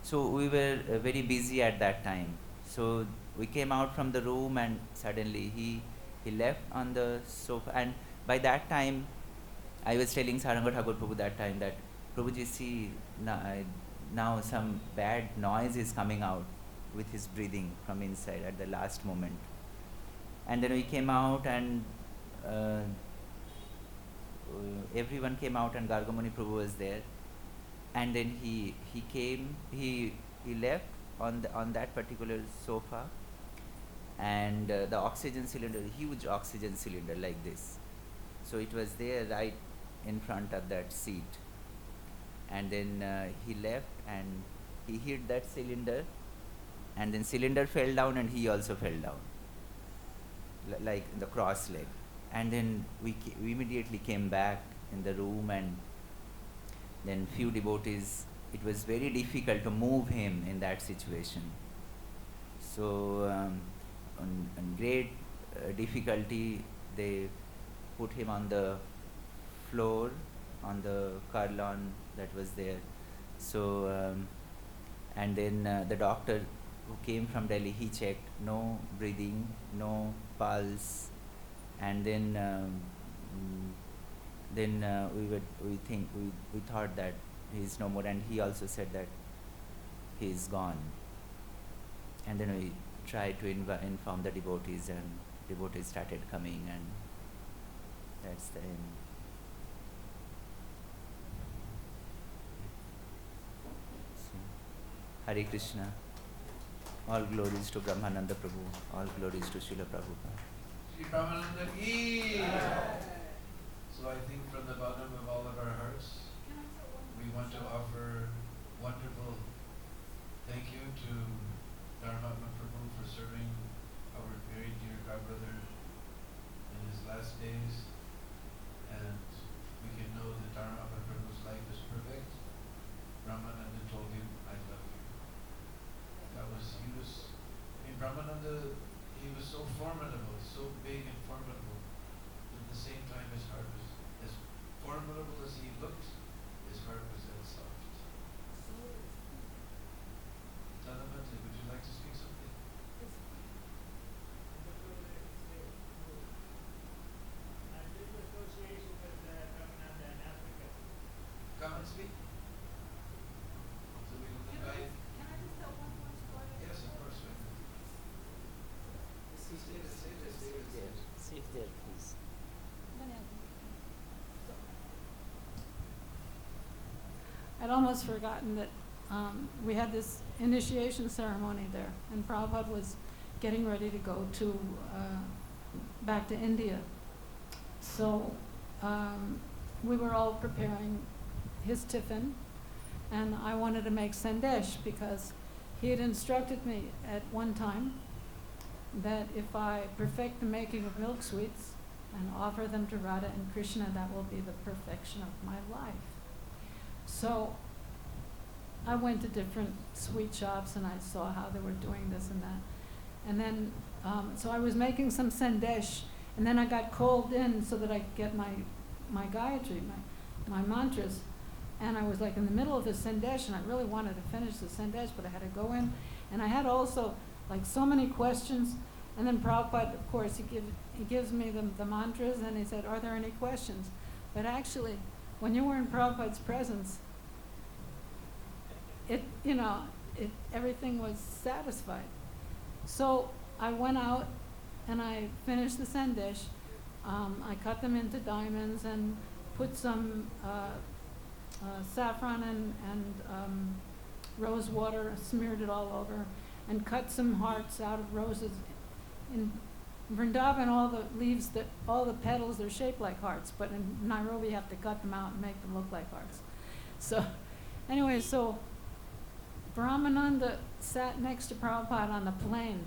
So we were very busy at that time. So we came out from the room and suddenly he left on the sofa. And by that time, I was telling Saranga Thakur Prabhu that time that Prabhuji, see, now some bad noise is coming out with his breathing from inside at the last moment. And then we came out and uh, everyone came out and Gargamuni Prabhu was there. And then he came, he left on that particular sofa, and the oxygen cylinder, huge oxygen cylinder like this. So it was there right in front of that seat. And then he left and he hit that cylinder, and then cylinder fell down and he also fell down, like in the cross leg. And then we immediately came back in the room, and then few devotees, it was very difficult to move him in that situation. So on great difficulty, they put him on the floor, on the carlon that was there. So and then the doctor who came from Delhi, he checked, no breathing, no pulse. And then we thought that he is no more, and he also said that he is gone. And then we tried to inform the devotees, and devotees started coming, and that's the end. So, Hare Krishna. All glories to Brahmananda Prabhu. All glories to Srila Prabhupada. Shri Brahmananda ki! So I think from the bottom of all of our hearts, we want to offer wonderful thank you to Dharmatma Prabhu for serving our very dear godbrother in his last days. And we can know that Dharmatma Prabhu's life is perfect. Brahmananda told him, I love you. Brahmananda, he was so formidable, so big and formidable. But at the same time, his heart was as formidable as he looked. His heart was as soft. Dhanavati, would you like to speak something? I did the association with Brahmananda in Africa. Come and speak. So we will invite. Can I just tell one more story? Yes, of course. Sit there, please. I'd almost forgotten that we had this initiation ceremony there, and Prabhupada was getting ready to go to back to India. So we were all preparing his tiffin, and I wanted to make sandesh because he had instructed me at one time that if I perfect the making of milk sweets and offer them to Radha and Krishna, that will be the perfection of my life. So I went to different sweet shops and I saw how they were doing this and that. And then, so I was making some sandesh, and then I got called in so that I could get my Gayatri, my mantras. And I was like in the middle of the sandesh, and I really wanted to finish the sandesh, but I had to go in. And I had also like so many questions. And then Prabhupada, of course, he gives me the mantras, and he said, are there any questions? But actually, when you were in Prabhupada's presence, everything was satisfied. So I went out and I finished the sandesh. I cut them into diamonds and put some saffron and rose water, smeared it all over, and cut some hearts out of roses. In Vrindavan, all the petals, they're shaped like hearts, but in Nairobi you have to cut them out and make them look like hearts. So anyway, so Brahmananda sat next to Prabhupada on the plane.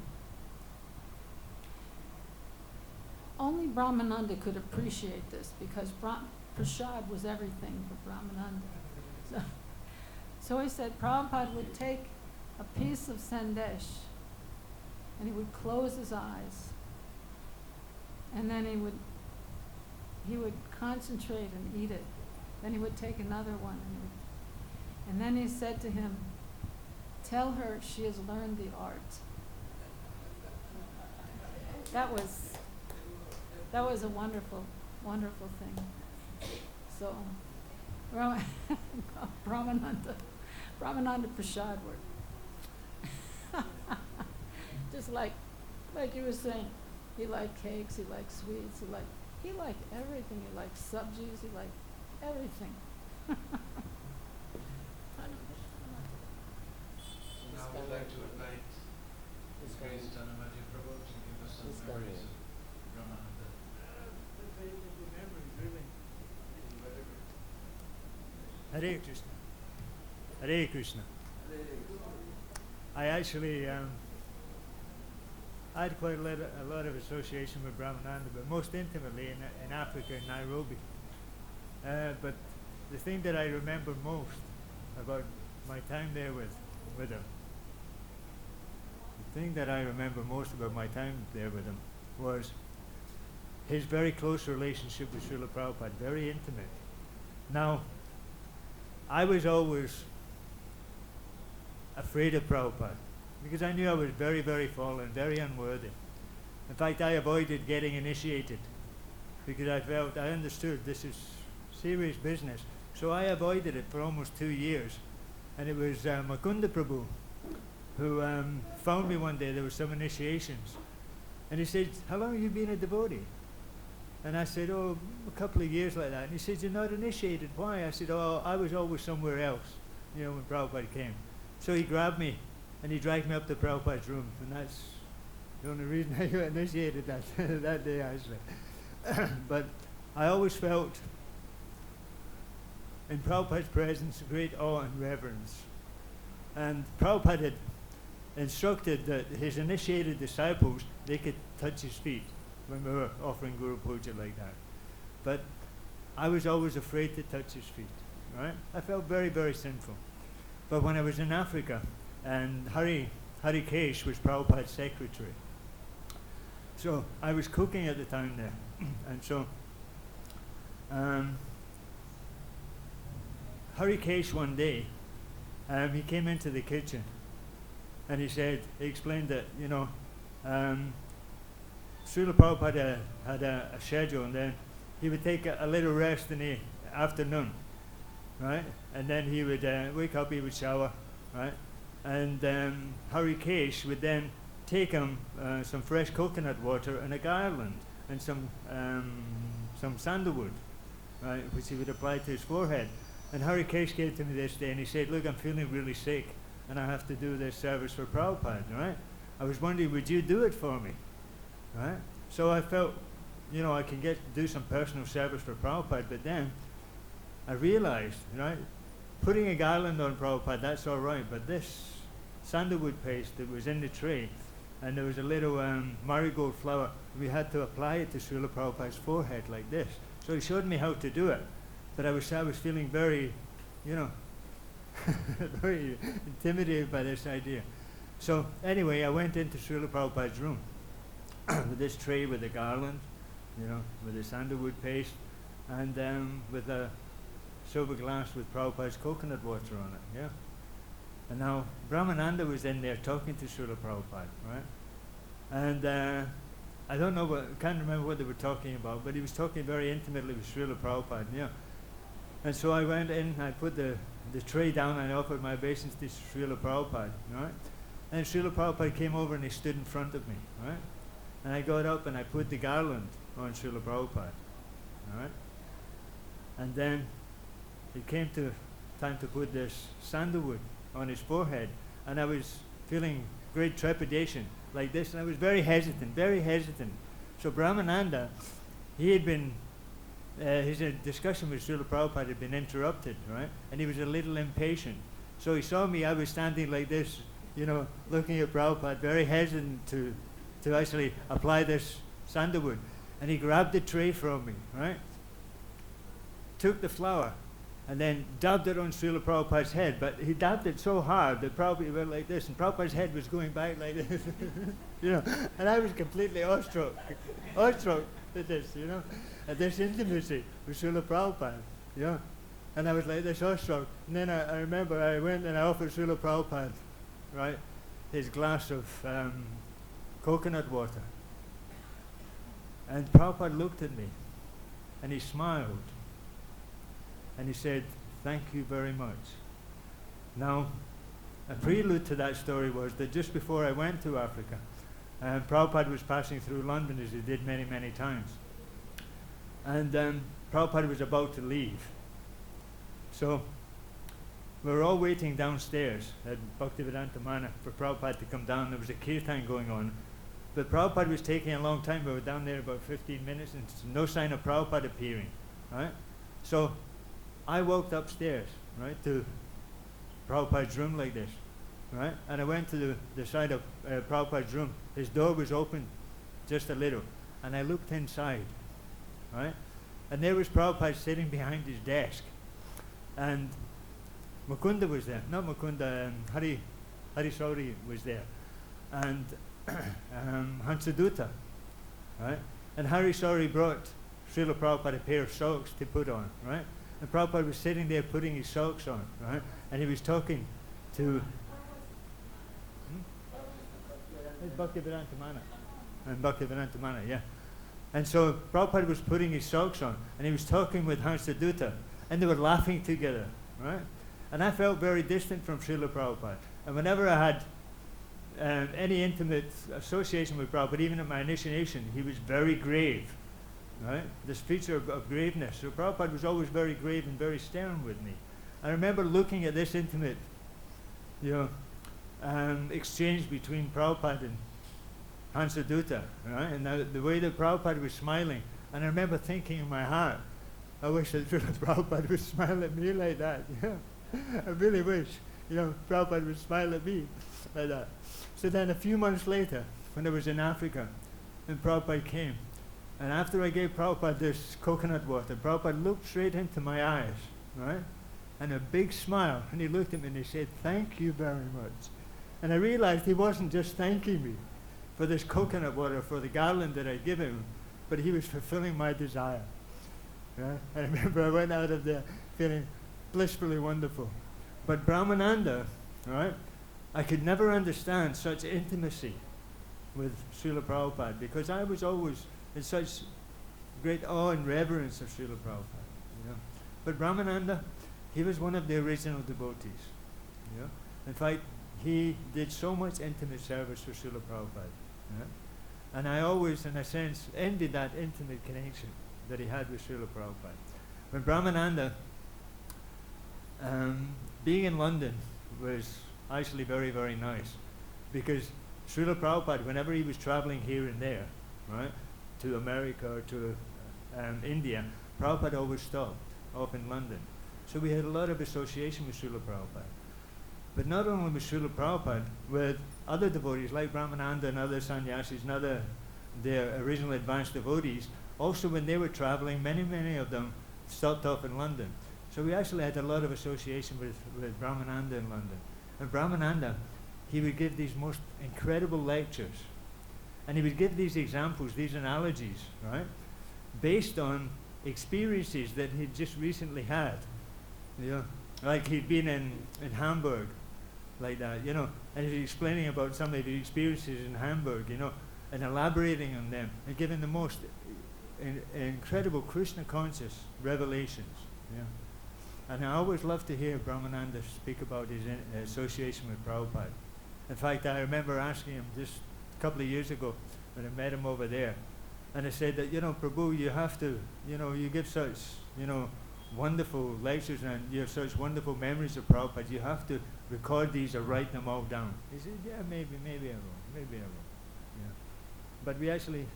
Only Brahmananda could appreciate this because prasad was everything for Brahmananda. So he said Prabhupada would take a piece of sandesh and he would close his eyes, and then he would concentrate and eat it. Then he would take another one, and then he said to him, tell her she has learned the art. That was a wonderful, wonderful thing. So, Brahmananda Prasad were just like you were saying, he liked cakes, he liked sweets, he liked everything. He liked subjis, he liked everything. Now we'd like to invite His Grace Dhanamati Prabhu to give us some memories of Brahmananda. Hare Krishna. Hare Krishna. I actually I had quite a lot of association with Brahmananda, but most intimately in Africa, in Nairobi. But the thing that I remember most about my time there with him, the thing that I remember most about my time there with him was his very close relationship with Srila Prabhupada, very intimate. Now, I was always afraid of Prabhupada because I knew I was very, very fallen, very unworthy. In fact, I avoided getting initiated because I understood this is serious business. So I avoided it for almost 2 years. And it was Mukunda Prabhu who found me one day. There were some initiations. And he said, "How long have you been a devotee?" And I said, "Oh, a couple of years like that." And he said, "You're not initiated. Why?" I said, "Oh, I was always somewhere else, when Prabhupada came." So he grabbed me and he dragged me up to Prabhupada's room. And that's the only reason I got initiated that day, actually. But I always felt in Prabhupada's presence great awe and reverence. And Prabhupada had instructed that his initiated disciples, they could touch his feet when we were offering Guru Puja like that. But I was always afraid to touch his feet, right? I felt very, very sinful. But when I was in Africa, and Hari Kesh was Prabhupada's secretary. So I was cooking at the time there. And so Hari Kesh one day, he came into the kitchen and he explained that, Srila Prabhupada had a schedule, and then he would take a little rest in the afternoon, right? And then he would wake up, he would shower, right? And Hari Kesh would then take him some fresh coconut water and a garland and some sandalwood, right, which he would apply to his forehead. And Hari Kesh came to me this day and he said, "Look, I'm feeling really sick and I have to do this service for Prabhupada, right? I was wondering, would you do it for me?" Right? So I felt, I can do some personal service for Prabhupada, but then I realized, right, putting a garland on Prabhupada, that's all right, but this sandalwood paste that was in the tray, and there was a little marigold flower, we had to apply it to Srila Prabhupada's forehead like this. So he showed me how to do it, but I was feeling very, very intimidated by this idea. So anyway, I went into Srila Prabhupada's room with this tray with a garland, with the sandalwood paste, and with a silver glass with Prabhupada's coconut water on it, yeah. And now Brahmananda was in there talking to Srila Prabhupada, right? And I can't remember what they were talking about, but he was talking very intimately with Srila Prabhupada, yeah. And so I went in, I put the tray down, and I offered my obeisance to Srila Prabhupada, right? And Srila Prabhupada came over and he stood in front of me, right? And I got up and I put the garland on Srila Prabhupada, all right? And then it came to time to put this sandalwood on his forehead, and I was feeling great trepidation like this, and I was very hesitant, very hesitant. So Brahmananda, he had been, his discussion with Srila Prabhupada had been interrupted, right? And he was a little impatient. So he saw me, I was standing like this, looking at Prabhupada, very hesitant to actually apply this sandalwood. And he grabbed the tray from me, right? Took the flower and then dabbed it on Srila Prabhupada's head, but he dabbed it so hard that Prabhupada went like this, and Prabhupada's head was going back like this, and I was completely awestruck at this, at this intimacy with Srila Prabhupada, and I was like this awestruck. And then I remember I went and I offered Srila Prabhupada right, his glass of coconut water. And Prabhupada looked at me and he smiled and he said, "Thank you very much." Now, a prelude to that story was that just before I went to Africa, Prabhupada was passing through London, as he did many, many times. And Prabhupada was about to leave. So we were all waiting downstairs at Bhaktivedanta Mana for Prabhupada to come down. There was a kirtan going on. But Prabhupada was taking a long time. We were down there about 15 minutes and no sign of Prabhupada appearing. Right? So I walked upstairs, right, to Prabhupada's room like this. Right? And I went to the side of Prabhupada's room. His door was open just a little. And I looked inside. Right? And there was Prabhupada sitting behind his desk. And Mukunda was there. Not Mukunda, Hari Sauri was there. And Hansadutta. Right? And Hari Sauri brought Srila Prabhupada a pair of socks to put on. Right? And Prabhupada was sitting there putting his socks on. Right? And he was talking to Bhaktivedanta Mana. And Bhaktivedanta Mana, yeah. And so Prabhupada was putting his socks on and he was talking with Hansadutta and they were laughing together, right? And I felt very distant from Srila Prabhupada. And whenever I had any intimate association with Prabhupada, even at my initiation, he was very grave, right? This feature of graveness. So Prabhupada was always very grave and very stern with me. I remember looking at this intimate, exchange between Prabhupada and Hansadutta, right? And the way that Prabhupada was smiling, and I remember thinking in my heart, I wish that Prabhupada would smile at me like that. I really wish, Prabhupada would smile at me like that. So then a few months later, when I was in Africa, and Prabhupada came, and after I gave Prabhupada this coconut water, Prabhupada looked straight into my eyes, right? And a big smile, and he looked at me and he said, "Thank you very much." And I realized he wasn't just thanking me for this coconut water, for the garland that I'd given him, but he was fulfilling my desire. Yeah? I remember I went out of there feeling blissfully wonderful. But Brahmananda, right, I could never understand such intimacy with Srila Prabhupada because I was always in such great awe and reverence of Srila Prabhupada. But Brahmananda, he was one of the original devotees. In fact, he did so much intimate service for Srila Prabhupada. And I always, in a sense, envied that intimate connection that he had with Srila Prabhupada. When Brahmananda, being in London was actually very, very nice because Srila Prabhupada, whenever he was traveling here and there, right, to America or to India, Prabhupada always stopped off in London. So we had a lot of association with Srila Prabhupada. But not only with Srila Prabhupada, with other devotees like Brahmananda and other sannyasis and other their original advanced devotees, also when they were traveling, many of them stopped off in London. So we actually had a lot of association with Brahmananda in London. And Brahmananda, he would give these most incredible lectures. And he would give these examples, these analogies, right, based on experiences that he'd just recently had. Like he'd been in Hamburg, like that, and he's explaining about some of his experiences in Hamburg, and elaborating on them and giving the most incredible Krishna conscious revelations. And I always love to hear Brahmananda speak about his association with Prabhupada. In fact, I remember asking him just a couple of years ago when I met him over there, and I said that, Prabhu, you have to, you give such, wonderful lectures and you have such wonderful memories of Prabhupada, you have to record these or write them all down. He said, yeah, maybe I will. Yeah. But we actually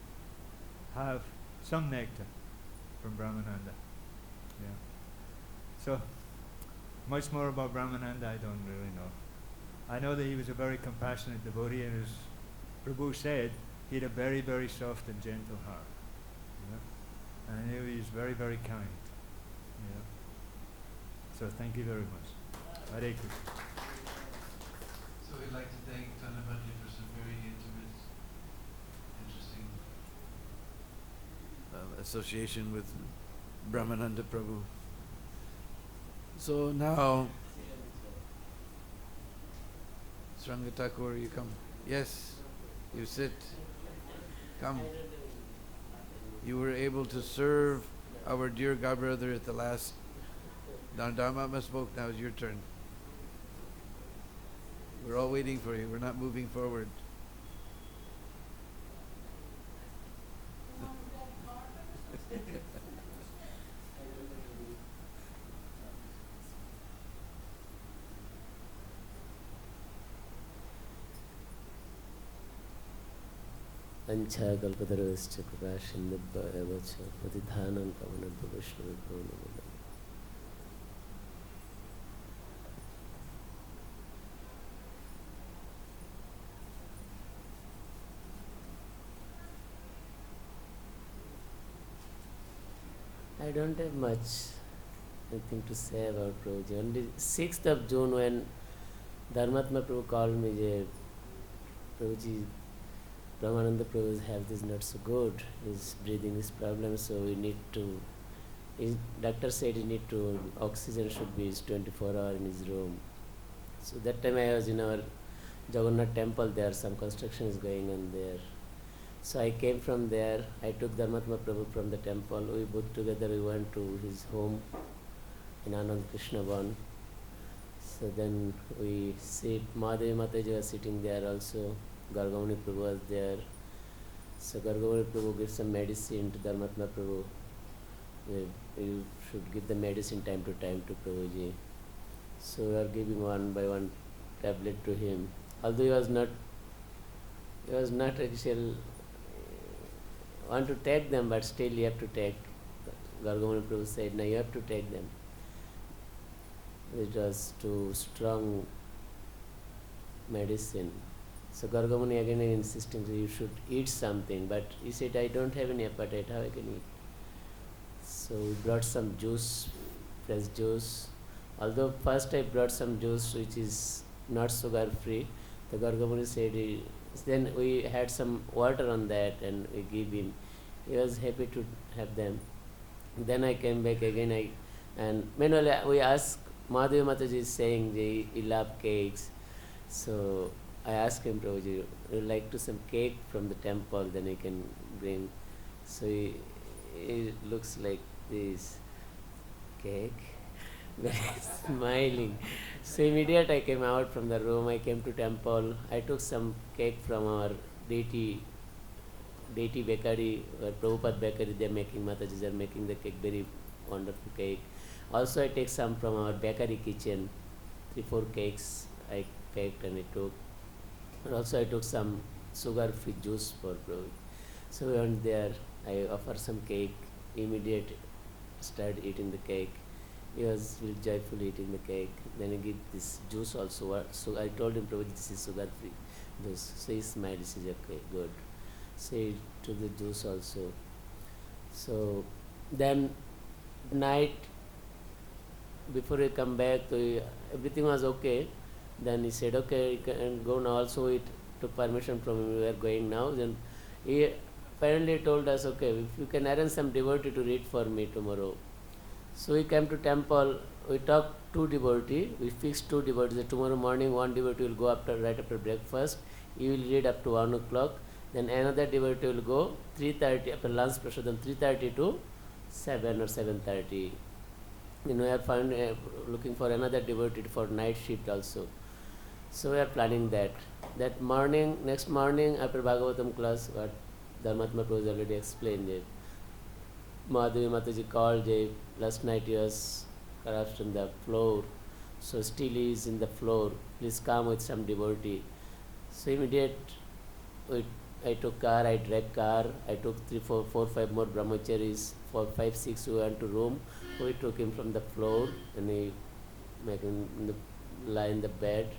have some nectar from Brahmananda. Yeah. So, much more about Brahmananda I don't really know. I know that he was a very compassionate devotee, and as Prabhu said, he had a very, very soft and gentle heart. And I knew he was very, very kind. So thank you very much. Hare Krishna. So we'd like to thank Tanabandi for some very intimate, interesting association with Brahmananda Prabhu. So Srangatakur, you come. Yes, you sit. Come. You were able to serve our dear God brother at the last. Dharma spoke, now it's your turn. We're all waiting for you. We're not moving forward. Ancha kalpatarascha kripasindabhaya vacha patidhanam pavanabhya vaishnavibhyo namo namo. I don't have much anything to say about Prabhuji. On the 6th of June when Dharmatma Prabhu called me, Prabhuji, Brahmananda Prabhu's health is not so good, his breathing is problem, so we need to, his doctor said he need to, oxygen should be 24 hours in his room. So that time I was in our Jagannath temple there, some construction is going on there. So I came from there, I took Dharmatma Prabhu from the temple, we both together we went to his home in Anand Krishna Van. So then we sit, Mahadevi Mataji was sitting there also, Gargamuni Prabhu was there. So Gargamuni Prabhu gives some medicine to Dharmatma Prabhu. You should give the medicine time to Prabhuji. So we are giving one by one tablet to him. Although he was not actually want to take them, but still you have to take. Gargamuni Prabhu said, no, you have to take them. It was too strong medicine. So Gargamuni again insisting that you should eat something, but he said, I don't have any appetite, how I can eat? So we brought some juice, fresh juice. Although first I brought some juice which is not sugar free, the Gargamuni said, then we had some water on that and we gave him. He was happy to have them. Then I came back again, and meanwhile we asked, Mahadevi Mataji is saying he love cakes. So I asked him, Prabhuji, would you like to some cake from the temple, then he can bring. So he looks like this cake, very smiling. So immediately I came out from the room, I came to temple, I took some cake from our deity bakery, or Prabhupada bakery, they are making, Matajis are making the cake, very wonderful cake. Also I take some from our bakery kitchen, 3-4 cakes I baked and I took. And also I took some sugar-free juice for Prabhu. So we went there, I offered some cake, immediately started eating the cake. He was very joyfully eating the cake. Then I give this juice also. So I told him, Prabhu, this is sugar-free juice. So he smiled, he said, okay, good. So he took the juice also. So then night, before we come back, everything was okay. Then he said, okay, you can go now. Also we took permission from him, we are going now. Then he apparently told us, okay, if you can arrange some devotee to read for me tomorrow. So we came to temple, we talked 2 devotees, we fixed 2 devotees. Tomorrow morning 1 devotee will go right after breakfast, he will read up to 1 o'clock. Then another devotee will go 3:30 after lunch prasadam, 3:30 to 7 or 7:30. Then we are looking for another devotee for night shift also. So we are planning that. That morning, next morning after Bhagavatam class, what Dharmatma Prabhu already explained it. Mahadevi Mataji called, last night he was collapsed on the floor, so still he is in the floor, please come with some devotee. So immediately I took car, I dragged car, I took 4-5 more brahmacharis, 4, 5, 6 we went to room, we took him from the floor and he made him lie in the bed,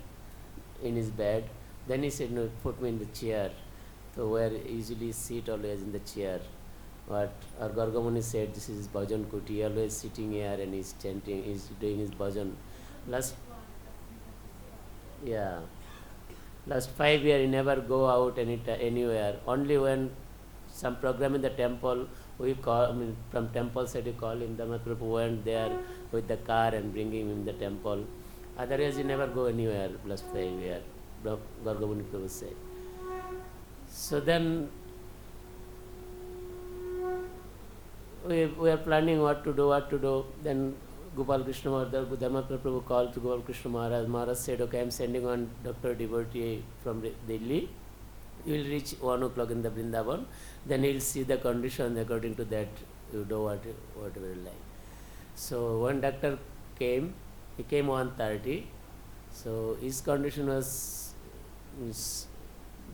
in his bed. Then he said, no, put me in the chair. So where usually sit always in the chair. What our Gargamuni said, this is bhajan kuti, always sitting here and he's chanting, he's doing his bhajan. Last 5 years he never go out anywhere. Only when some program in the temple, we call, from temple side we call him, the Mahaprabhu went there with the car and bringing him in the temple. Otherwise he never go anywhere last 5 years. Gargamuni Prabhu said. So then we are planning what to do. Then Gopal Krishna Maharaj, Dharmapala Prabhu called to Gopal Krishna Maharaj. Maharaj said, okay, I am sending one doctor devotee from Delhi. You will reach 1 o'clock in the Vrindavan. Then he will see the condition. According to that, you do whatever you like. So one doctor came. He came 1:30. So his condition was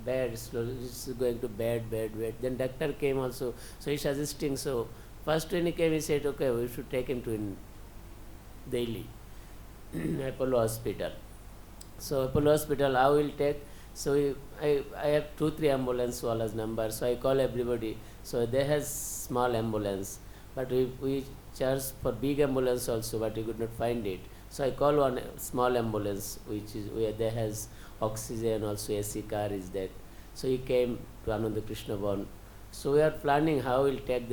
bad. Slowly, it's going to bad. Then doctor came also. So he's suggesting. So first when he came, he said, okay, we should take him to in Delhi, Apollo Hospital. So Apollo Hospital, I will take. So I have 2-3 ambulance wala's number. So I call everybody. So they has small ambulance, but we charge for big ambulance also, but we could not find it. So I call one small ambulance, which is where there has oxygen, also AC car is that. So he came to Ananda Krishna Bhavan. So we are planning how we'll take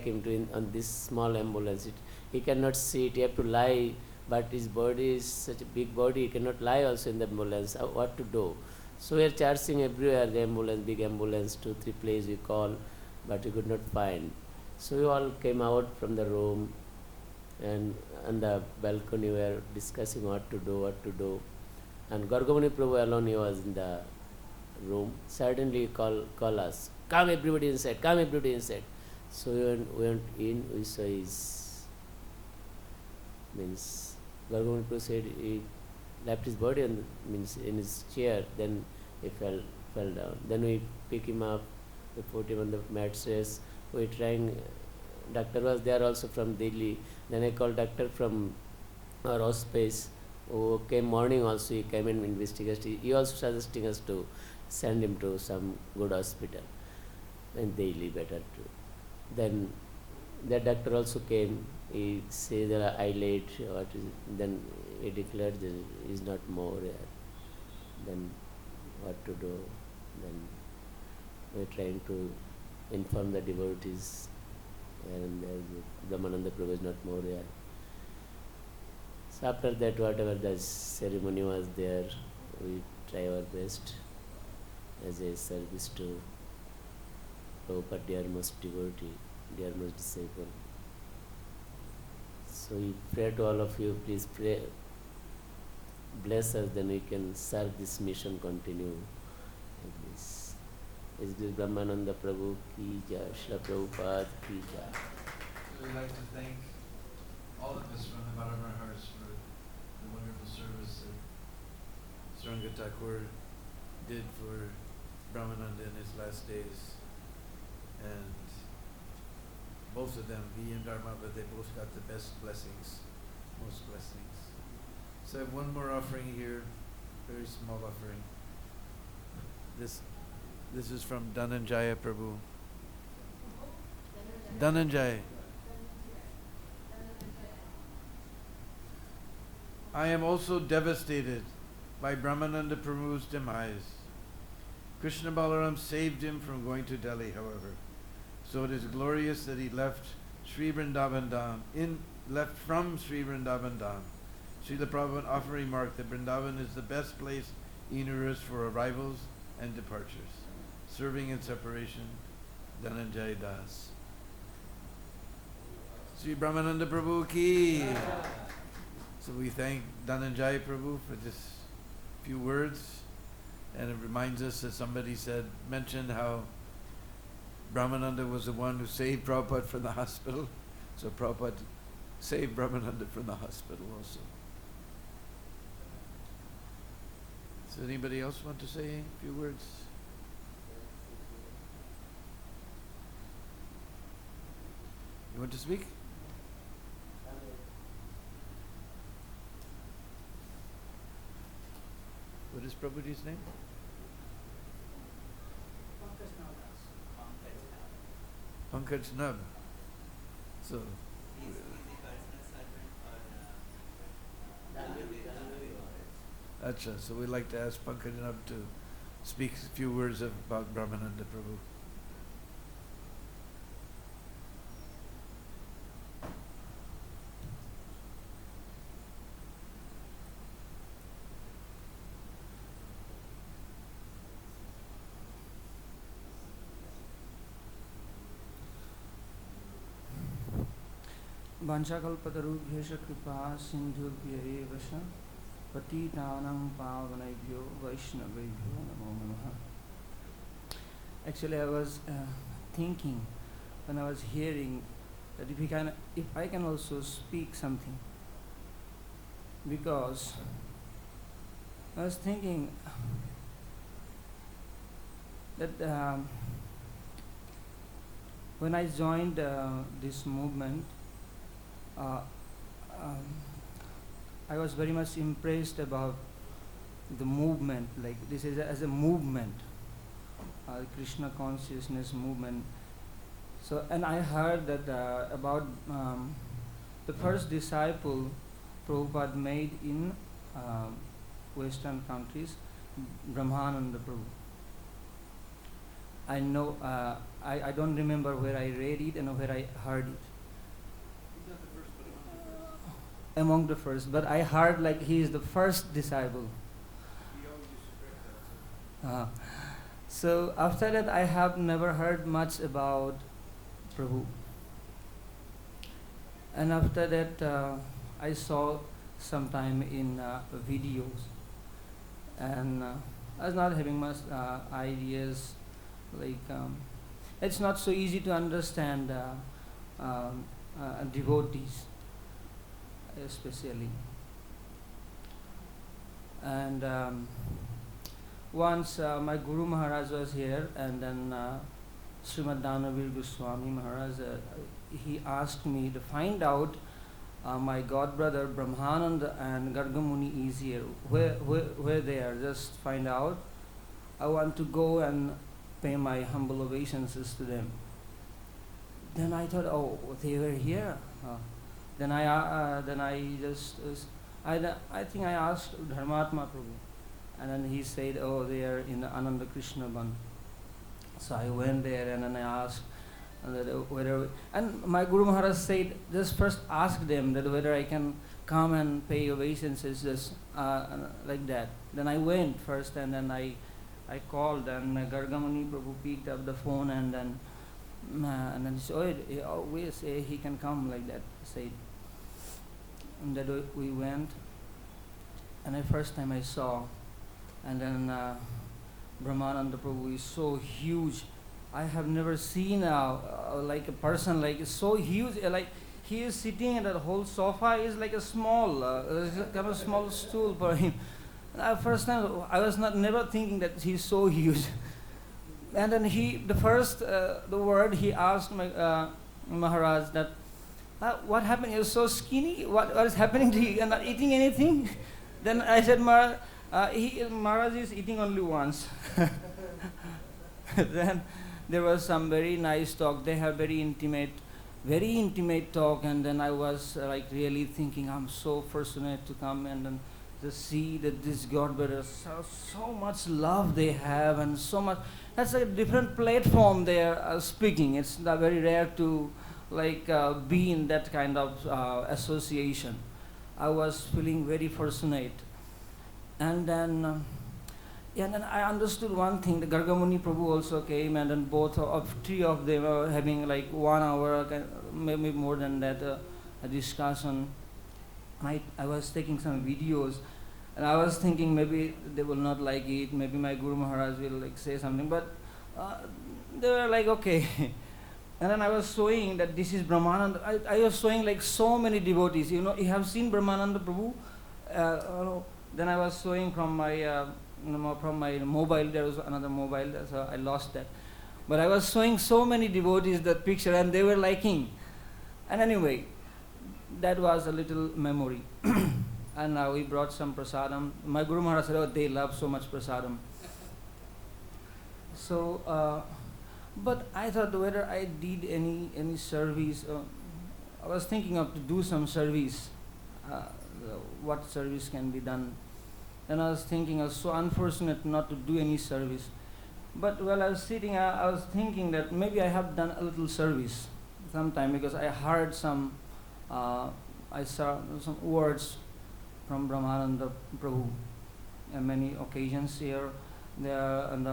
him on this small ambulance. He cannot sit, he have to lie, but his body is such a big body, he cannot lie also in the ambulance. What to do? So we are charging everywhere the ambulance, big ambulance, 2-3 places we call, but we could not find. So we all came out from the room, and on the balcony we were discussing what to do. And Gargamuni Prabhu alone, he was in the room. Suddenly he call us, come everybody inside. So we went in, we saw his, means Gargamuni Prabhu said he left his body and means in his chair, then he fell down. Then we pick him up, we put him on the mattress, we trying. Doctor was there also from Delhi. Then I called doctor from our hospice, who came morning also. He came and investigated. He also suggesting us to send him to some good hospital in Delhi, better to. Then the doctor also came. He said the eyelid, then he declared that he is not more. Then what to do? Then we are trying to inform the devotees, and Brahmananda Prabhu is not more here. So after that, whatever the ceremony was there, we try our best as a service to Prabhupada, dearmost devotee, dearmost disciple. So we pray to all of you, please pray, bless us, then we can serve this mission, continue like this. Is this Brahmananda Prabhu ki jai, Srila Prabhupada ki jai. So we'd like to thank all of us from the bottom of our hearts for the wonderful service that Saranga Thakur did for Brahmananda in his last days. And both of them, he and Dharmava, they both got the best blessings, most blessings. So I have one more offering here, very small offering. This is from Dhananjaya Prabhu. Dhananjaya. I am also devastated by Brahmananda Prabhu's demise. Krishna Balaram saved him from going to Delhi, however. So it is glorious that he left Sri Vrindavan Dham, left from Sri Vrindavan Dham. Srila Prabhupada often remarked that Vrindavan is the best place in universe for arrivals and departures. Serving in separation, Dhananjaya Das. Sri Brahmananda Prabhu ki. So we thank Dhananjaya Prabhu for this few words, and it reminds us that somebody mentioned how Brahmananda was the one who saved Prabhupada from the hospital. So Prabhupada saved Brahmananda from the hospital also. Does anybody else want to say a few words? You want to speak? What is Prabhuji's name? Pankaj Nab. So, He's a personal servant or Acha. So we'd like to ask Pankaj Nab to speak a few words about Brahmananda Prabhu. Vanchakalpatarubhyascha kripa sindhubhya vasha patitanam pavanebhyo vaishnavebhyo namo namaha. Actually, I was thinking when I was hearing that if I can also speak something, because I was thinking that when I joined this movement, I was very much impressed about the movement. Like this is as a movement, Krishna consciousness movement. So, and I heard that about the first disciple Prabhupada made in Western countries, Brahmananda Prabhu. I know, I don't remember where I read it and where I heard it. He's not the first, but among the first. Among the first, but I heard like he is the first disciple. He always used to correct that. So after that, I have never heard much about Prabhu. And after that, I saw sometime in videos, and I was not having much ideas. Like it's not so easy to understand devotees, especially. And once my Guru Maharaj was here, and then Srimad Danavir Goswami Maharaj, he asked me to find out my god brother Brahmananda and Gargamuni is here. Where they are, just find out. I want to go and pay my humble obeisances to them. Then I thought, oh, they were here. Then I think I asked Dharmatma Prabhu, and then he said, oh, they are in the Ananda Krishna Ban. So I went there and then I asked whether, and my Guru Maharaj said, just first ask them that whether I can come and pay obeisances, just like that. Then I went first, and then I called, and Gargamuni Prabhu picked up the phone, and then he said, oh yes, he can come, like that, said. And that we went, and the first time I saw, and then Brahmananda Prabhu is so huge. I have never seen like a person like so huge, like he is sitting, and the whole sofa is like a small, kind of small stool for him. First time I was never thinking that he's so huge. And then the word he asked my Maharaj that, what happened? You're so skinny. What is happening to you? You're not eating anything? Then I said, Maharaj is eating only once. Then there was some very nice talk. They have very intimate talk. And then I was like really thinking, I'm so fortunate to come and then to see that this God brothers, so much love they have, and so much. That's a different platform they are speaking. It's very rare to like be in that kind of association. I was feeling very fortunate. And then I understood one thing. The Gargamuni Prabhu also came, and then three of them were having like 1 hour, maybe more than that, a discussion. I was taking some videos, and I was thinking maybe they will not like it, maybe my Guru Maharaj will like say something, but they were like, okay. And then I was showing that this is Brahmananda. I was showing like so many devotees. You have seen Brahmananda Prabhu? Then I was showing from my mobile. There was another mobile, so I lost that. But I was showing so many devotees that picture, and they were liking. And anyway, that was a little memory. And now we brought some prasadam. My Guru Maharaj said, oh, they love so much prasadam. So, but I thought whether I did any service. I was thinking of to do some service. What service can be done? And I was thinking I was so unfortunate not to do any service. But while I was sitting, I was thinking that maybe I have done a little service sometime, because I heard I saw some words from Brahmananda Prabhu on many occasions here. There and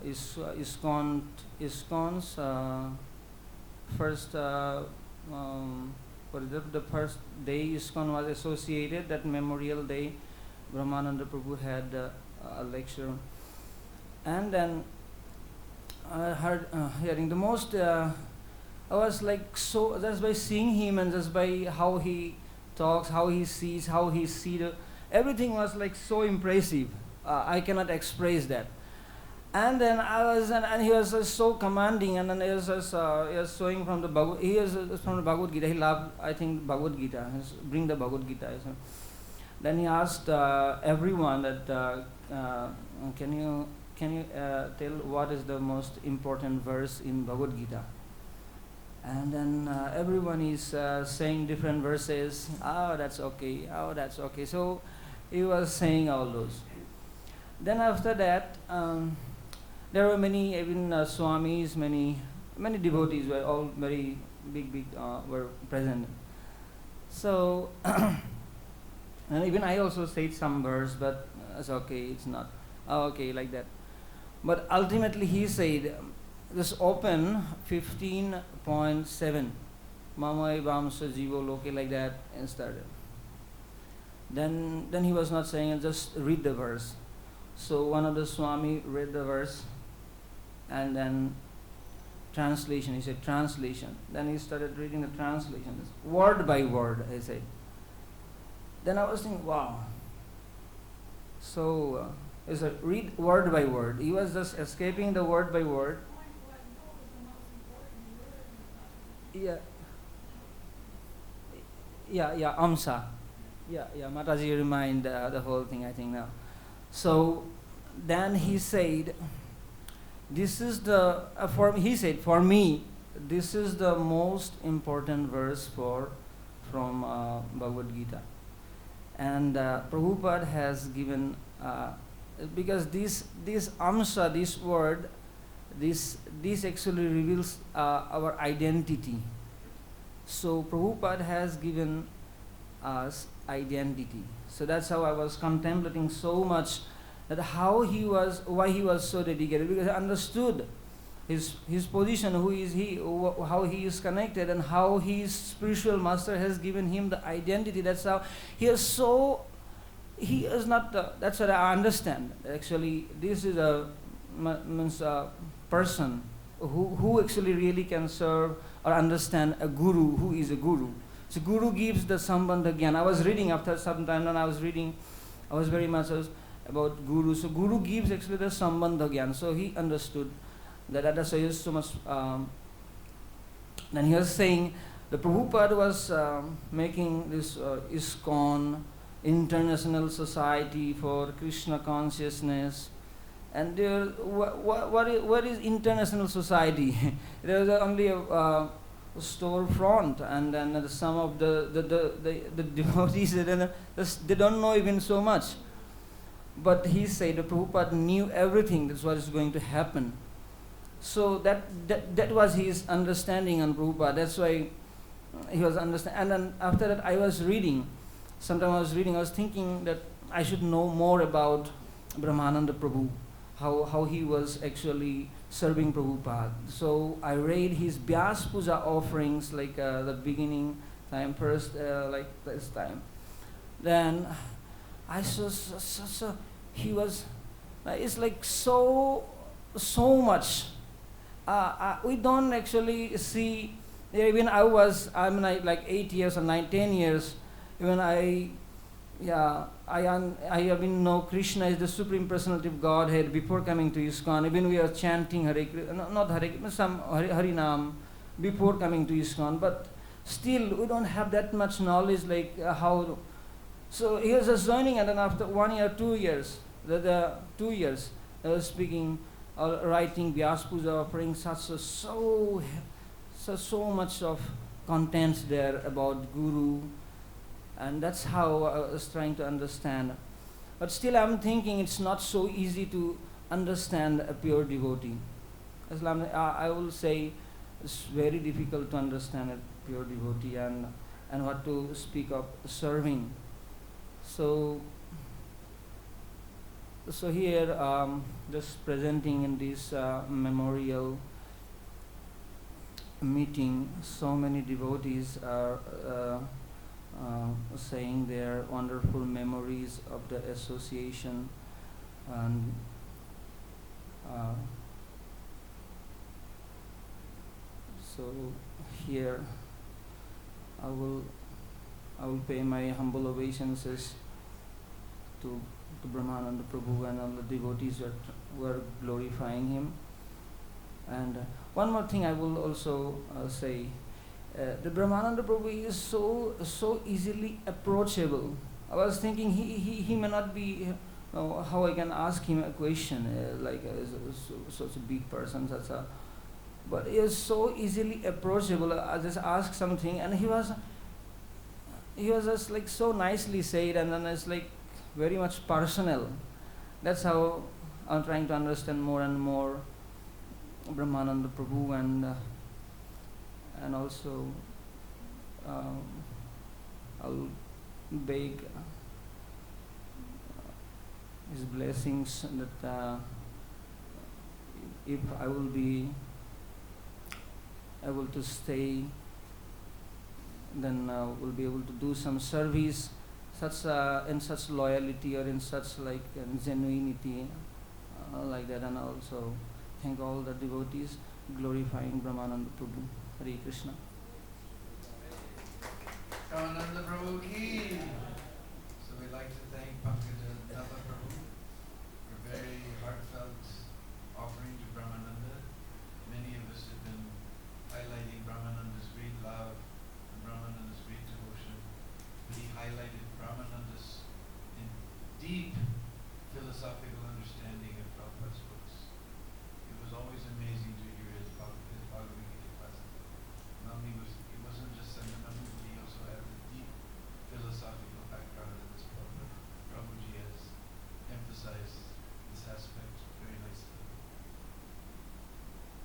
ISKCON's first for the first day ISKCON was associated, that memorial day, Brahmananda Prabhu had a lecture. And then I heard, hearing the most, I was like so, just by seeing him and just by how he talks, how he sees, everything was like so impressive. I cannot express that. And then I was, and he was so commanding, and then he was showing from the Bhagavad, from the Bhagavad Gita. He loved, I think, Bhagavad Gita. Bring the Bhagavad Gita. So then he asked everyone that, can you tell what is the most important verse in Bhagavad Gita? And then everyone is saying different verses. Oh, that's okay. Oh, that's okay. So he was saying all those. Then after that, there were many, even swamis, many devotees were all very big were present. So and even I also said some verse, but it's okay, it's not okay like that. But ultimately he said, just open 15.7, Mamai Vamsa Jivo Loke, like that, and started. Then he was not saying it, just read the verse. So one of the Swami read the verse, and then translation, he said translation. Then he started reading the translation, word by word, I said. Then I was thinking, wow. So he said, read word by word. He was just escaping the word by word. Yeah, Amsa. Yeah, Mataji remind the whole thing, I think now. So then he said, this is the, he said, for me, this is the most important verse from Bhagavad Gita. And Prabhupada has given, because this Amsa, this word, this actually reveals our identity. So Prabhupada has given us identity. So that's how I was contemplating so much, that why he was so dedicated, because I understood his position, who is he, how he is connected, and how his spiritual master has given him the identity. That's how he is not, that's what I understand. Actually, this is a person who actually really can serve or understand a guru, who is a guru. So guru gives the sambandha gyan. I was reading after some time, and I was very much about guru. So guru gives actually the sambandha gyan. So he understood that. That's why he was so much. Then he was saying, the Prabhupada was making this ISKCON, International Society for Krishna Consciousness. And there, what is International Society? There was only a storefront, and then some of the devotees, they don't know even so much. But he said the Prabhupada knew everything, that's what is going to happen. So that was his understanding on Prabhupada. That's why he was understanding. And then after that I was reading, I was thinking that I should know more about Brahmananda Prabhu, how he was actually serving Prabhupada. So I read his Vyas Puja offerings, like the beginning time, first like this time. Then I saw he was, it's like so much. We don't actually see, even I'm like 8 years or 10 years, even I have been know Krishna is the Supreme Personality of Godhead before coming to ISKCON. Even we are chanting not Hare, some Harinam before coming to ISKCON, but still we don't have that much knowledge like how. So he was just joining, and then after 1 year, 2 years, the 2 years, I was speaking, writing Vyas Puja offering, so much of contents there about Guru. And that's how I was trying to understand. But still I'm thinking it's not so easy to understand a pure devotee. I will say it's very difficult to understand a pure devotee, and what to speak of serving. So here, just presenting in this memorial, meeting so many devotees are saying their wonderful memories of the association, and so here I will pay my humble obeisances to Brahmananda Prabhu and all the devotees that were glorifying him. And one more thing I will also say, the Brahmananda Prabhu is so easily approachable. I was thinking he may not be, how I can ask him a question, such a big person, but he is so easily approachable. I just asked something and he was just like so nicely said, and then it's like very much personal. That's how I'm trying to understand more and more Brahmananda Prabhu, and also I'll beg his blessings that if I will be able to stay, then we'll be able to do some service in such loyalty or in such like genuinity like that, and also thank all the devotees glorifying Brahmananda Prabhu. Hare Krishna. Brahmananda Prabhu ki. So we'd like to thank Pankajanath Prabhu for a very heartfelt offering to Brahmananda. Many of us have been highlighting Brahmananda's great love and Brahmananda's great devotion. He highlighted Brahmananda's deep philosophical understanding of Prabhupada's books. It was always amazing to hear his Bhagavad Gita classes. Not only he wasn't just sentimental, but he also had a deep philosophical background in this program. Prabhuji has emphasized this aspect very nicely.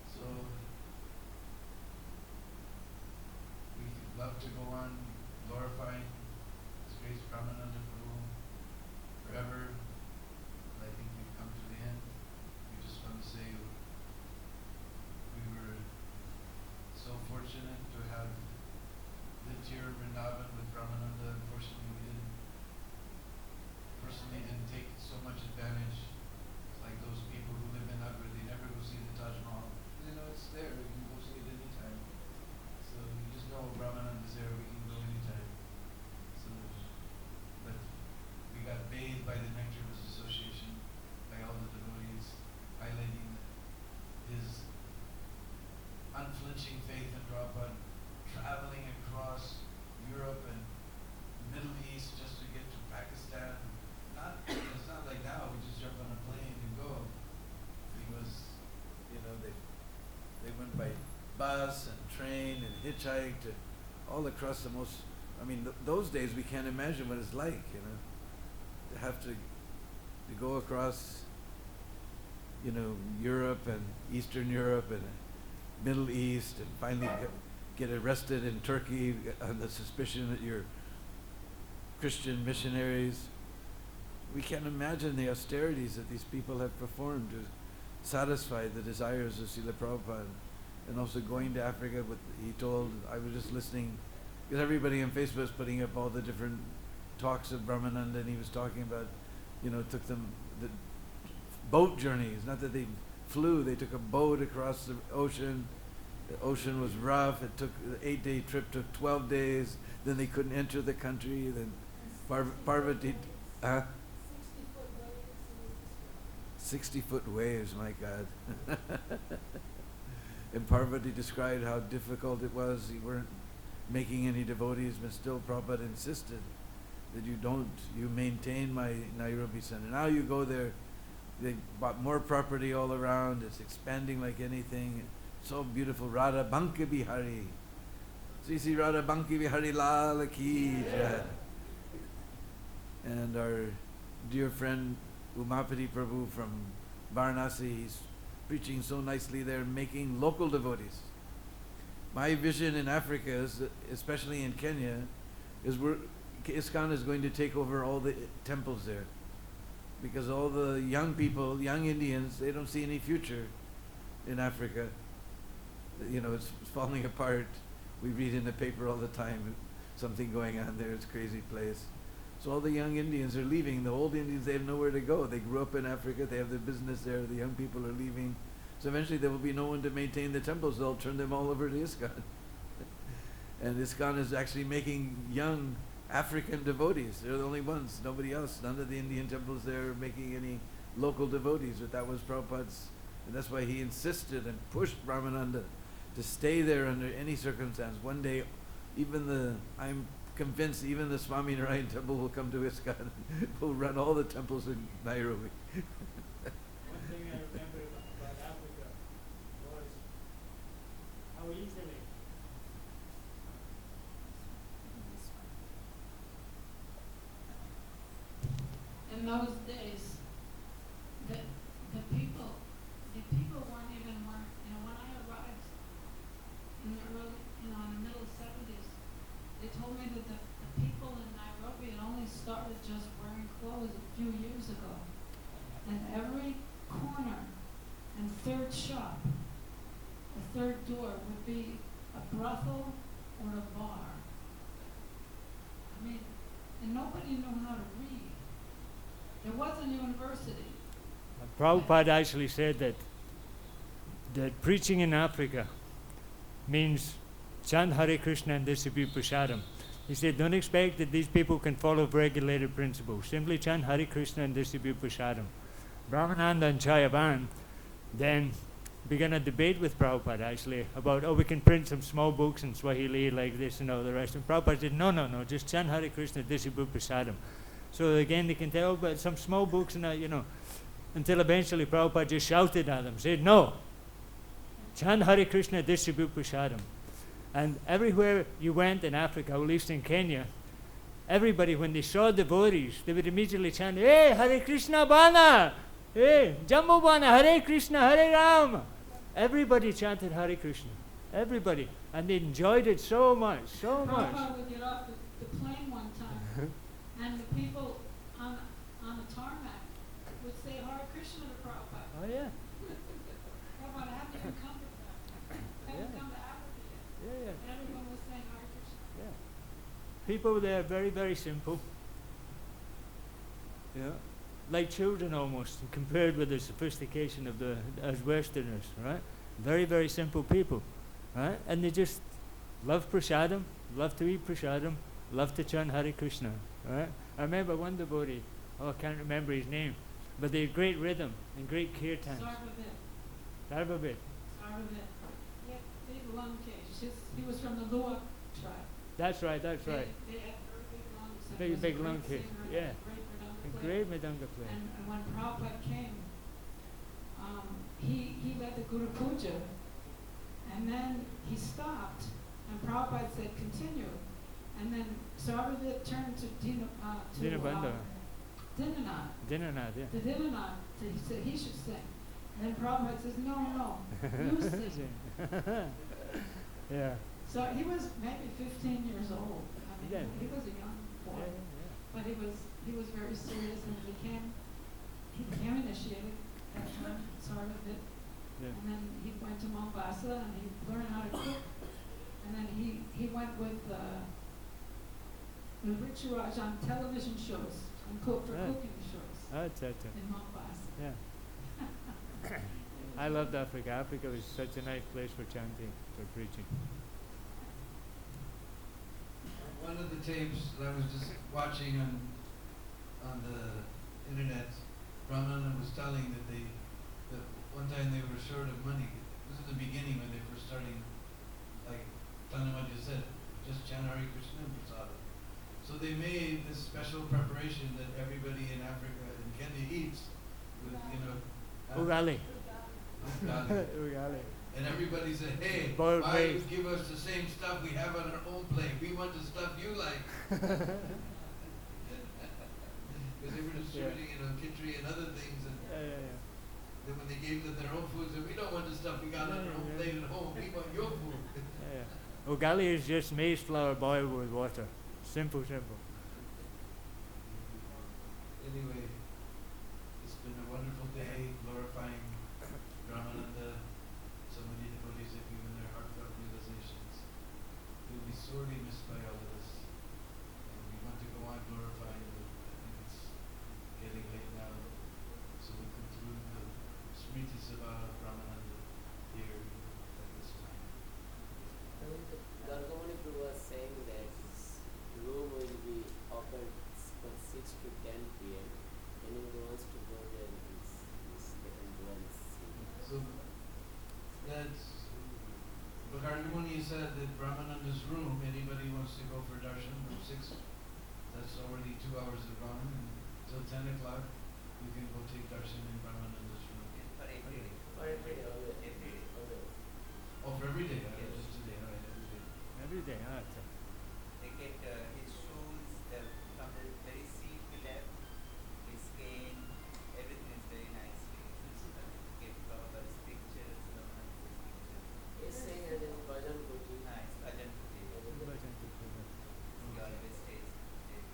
So we would love to go on glorifying this great Brahmananda Prabhu forever. But I think we've come to the end. We just want to say we were so fortunate to have lived here in Vrindavan with Brahmananda. Unfortunately, we didn't take so much advantage. It's like those people who live in Agra, they never go see the Taj Mahal. They know it's there, we can go see it anytime. So you just know Brahmananda is there, we can go anytime. So, but we got bathed by the nectar of his association, by all the devotees, highlighting his unflinching faith in Prabhupada, traveling across Europe and Middle East just to get to Pakistan. It's not like now, we just jump on a plane and go. He was, they went by bus and train and hitchhiked and all across the most, those days we can't imagine what it's like, to have to go across, Europe and Eastern Europe and Middle East, and finally get arrested in Turkey on the suspicion that you're Christian missionaries. We can't imagine the austerities that these people have performed to satisfy the desires of Srila Prabhupada. And also going to Africa, I was just listening, because everybody on Facebook is putting up all the different talks of Brahmananda, and he was talking about, took them the boat journeys, not that they flew, they took a boat across the ocean. The ocean was rough, the 8-day trip took 12 days, then they couldn't enter the country, then Parvati, 60-foot waves, my God. And Parvati described how difficult it was. You weren't making any devotees, but still Prabhupada insisted that you maintain my Nairobi center. Now you go there, they bought more property all around, it's expanding like anything. So beautiful. Radha Banki Bihari. Sri Sri Radha Banki Bihari Lal Ki Jai. And our dear friend Umapati Prabhu from Varanasi, he's preaching so nicely there, making local devotees. My vision in Africa, especially in Kenya, is ISKCON is going to take over all the temples there. Because all the young people, young Indians, they don't see any future in Africa. it's falling apart. We read in the paper all the time, something going on there, it's a crazy place. So all the young Indians are leaving. The old Indians, they have nowhere to go. They grew up in Africa, they have their business there, the young people are leaving. So eventually there will be no one to maintain the temples, they'll turn them all over to ISKCON. And ISKCON is actually making young African devotees. They're the only ones, nobody else. None of the Indian temples there are making any local devotees, but that was Prabhupada's, and that's why he insisted and pushed Brahmananda to stay there under any circumstance. One day, I'm convinced even the Swami Narayan temple will come to ISKCON. Will run all the temples in Nairobi. One thing I remember about Africa was how easily In those days, the people weren't even when I arrived in the early, in the middle 70s, they told me that the people in Nairobi had only started just wearing clothes a few years ago. And every corner and third shop, the third door would be a brothel or a bar. I mean, and nobody knew how to read. There was a university. Prabhupada actually said that preaching in Africa means chant Hare Krishna and distribute prasadam. He said, don't expect that these people can follow regulated principles. Simply chant Hare Krishna and distribute prasadam. Brahmananda and Chayavan then began a debate with Prabhupada actually about, we can print some small books in Swahili like this and all the rest. And Prabhupada said, no, just chant Hare Krishna, distribute prasadam. So again, they can tell, but some small books and until eventually Prabhupada just shouted at them, said, no, chant Hare Krishna, distribute prasadam. And everywhere you went in Africa, at least in Kenya, everybody, when they saw devotees, they would immediately chant, hey, Hare Krishna Bana, hey, Jambu Bana, Hare Krishna, Hare Ram. Everybody chanted Hare Krishna, everybody. And they enjoyed it so much, so much. Prabhupada would get off the plane one time, and the people on the tarmac would say Hare Krishna to Prabhupada. Oh yeah. Prabhupada hadn't even come to come to Africa yet. Yeah. And everyone was saying Hare Krishna. Yeah. People there are very, very simple. Yeah. Like children almost, compared with the sophistication of as Westerners, right? Very, very simple people, right? And they just love prasadam, love to eat prasadam, love to chant Hare Krishna, right? I remember one devotee, I can't remember his name, but they had great rhythm and great kirtans. Sarvabit. Yeah, big lung cage. He was from the Lua tribe. That's right. They had very big lungs. and Big, was a big great lung cage, singer and yeah. a A great great Mridanga player. And when Prabhupada came, he led the Guru Puja, and then he stopped, and Prabhupada said, continue. And then Sarvabit turned to Dinabandha. Dinanath. Dinanath, yeah. To Dinanath, he said he should sing. And then Prabhupada says, no, you sing. Yeah. So he was maybe 15 years old. I mean, Yeah. he was a young boy, Yeah. but he was very serious and he became initiated at time, sort of it. Yeah. And then he went to Mombasa and he learned how to cook. And then he went with Richaraj on television shows and cooked for Right. cooking shows in Mombasa. Yeah. I loved Africa. Africa was such a nice place for chanting, for preaching. One of the tapes that I was just watching on the internet, Brahmananda was telling that one time they were short of money. This is the beginning when they were starting, like Tanamad just said, just chant Hare Krishna and prasadam. So they made this special preparation that everybody in Africa and Kenya eats with, Ugali. ugali. Ugali. And everybody said, hey, Boiled why maize. you give us the same stuff we have on our own plate? We want the stuff you like. Because they were distributing, kitri and other things. And then when they gave them their own food, they said, we don't want the stuff we got on our own plate at home. We want your food. Ugali is just maize flour boiled with water. Simple. Anyway, it's been a wonderful day glorifying Brahmananda. So many devotees have given their Smriti Sabha Brahmananda here at this time. Gargamuni Prabhu was saying that his room will be open from 6 to 10 p.m. Anyone wants to go there, they can go and see. So that's Bhagargamuni said that Brahmananda's room, anybody wants to go for darshan from 6, that's already 2 hours have gone, and till 10 o'clock you can go take darshan in Brahmananda's room. For every day. For every day, always. Every day. Always. Oh, for every day, Yes. just today, all right, every day. Every day, okay. They get his shoes from the very seat we left, his cane, everything is very nicely. Get proper pictures, He's saying that in Bhajan Kuti. nice, Bhajan Puti. He always stays there.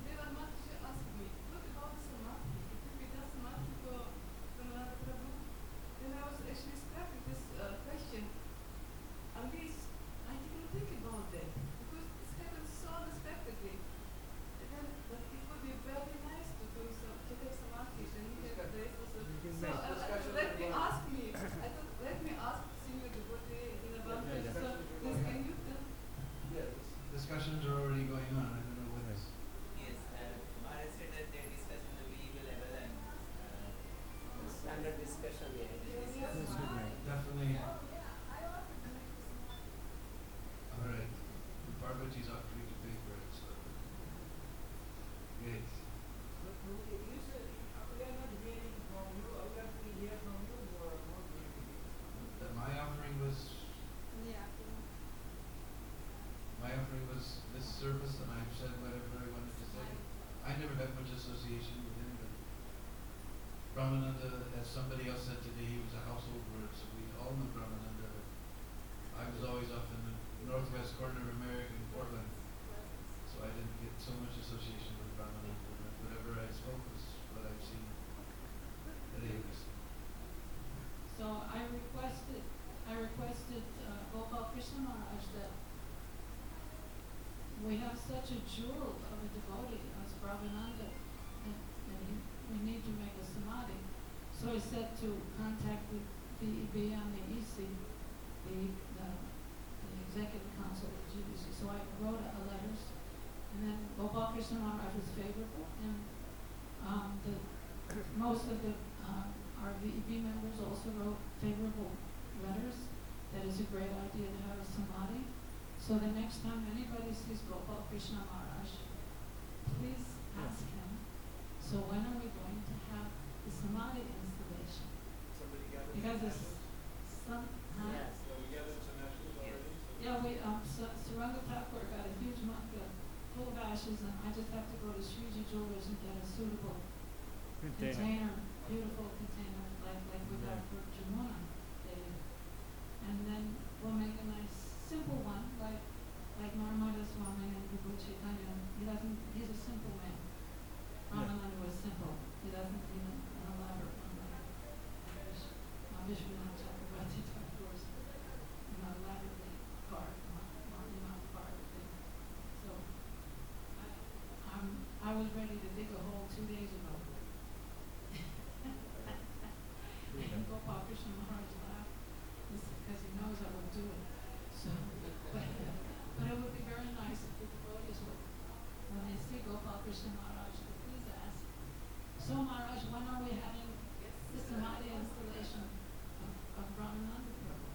Devan Mataji asked me, what about Samadhi? If we does Samadhi for Brahmananda Prabhu, then I was actually struck with this question. At least I didn't think about that because this happened so unexpectedly. And then, but it would be very nice to do some to take Samadhi and get the rest of the. So let me ask me. I thought let me ask senior devotee in about Yeah, this. yeah. So this can you tell? Yeah, discussions are already going on, I don't know what is. Yes, Maharaj said that their discussion will be evil ever and It's under discussion, yeah. Definitely. Alright, Parvati's offering to pay for it, so. Great. My offering was this service, and I've said whatever I wanted to say. I never had much association with anybody. Brahmananda, as somebody else said today, he was a household word, so we all knew Brahmananda. I was always up in the northwest corner of America in Portland, so I didn't get so much association with Brahmananda. Whatever I spoke was what I've seen. But anyways, So I requested Gopal Krishna Maharaj that we have such a jewel of a devotee as Brahmananda and we need to make a samadhi. So I said to contact the VEB and the EC, the Executive Council of GBC. So I wrote letters and then Gopal Krishna Maharaj was favorable and most of our VEB members also wrote favorable letters. That is a great idea to have a samadhi. So the next time anybody sees Gopal Krishna Maharaj, please ask him, so when are we going to have the samadhi installation? Because it's some, Yes. yeah, Saranga Thakur got a huge mug full of ashes and I just have to go to Sriji Jewelers and get a suitable container, beautiful container, like we got for Jamuna Devi. And then we'll make a nice simple one, like Narmada Swami and Prabhu Chaitanya. He's a simple man. Brahmananda was simple. He doesn't need an elaborate one like Vishwanath Chakravarti Thakur's, elaborately carved, thing. So I was ready to dig a hole 2 days ago. And Gopal Krishna Maharaj laughed because he knows I will do it. So, but it would be very nice if the devotees would, when they see Gopal Krishna Maharaj, to please ask. So Maharaj, when are we having the samadhi installation of Brahmananda Prabhu?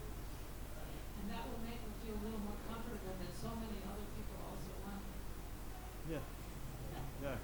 And that will make me feel a little more comfortable that so many other people also want. Yeah. Yeah.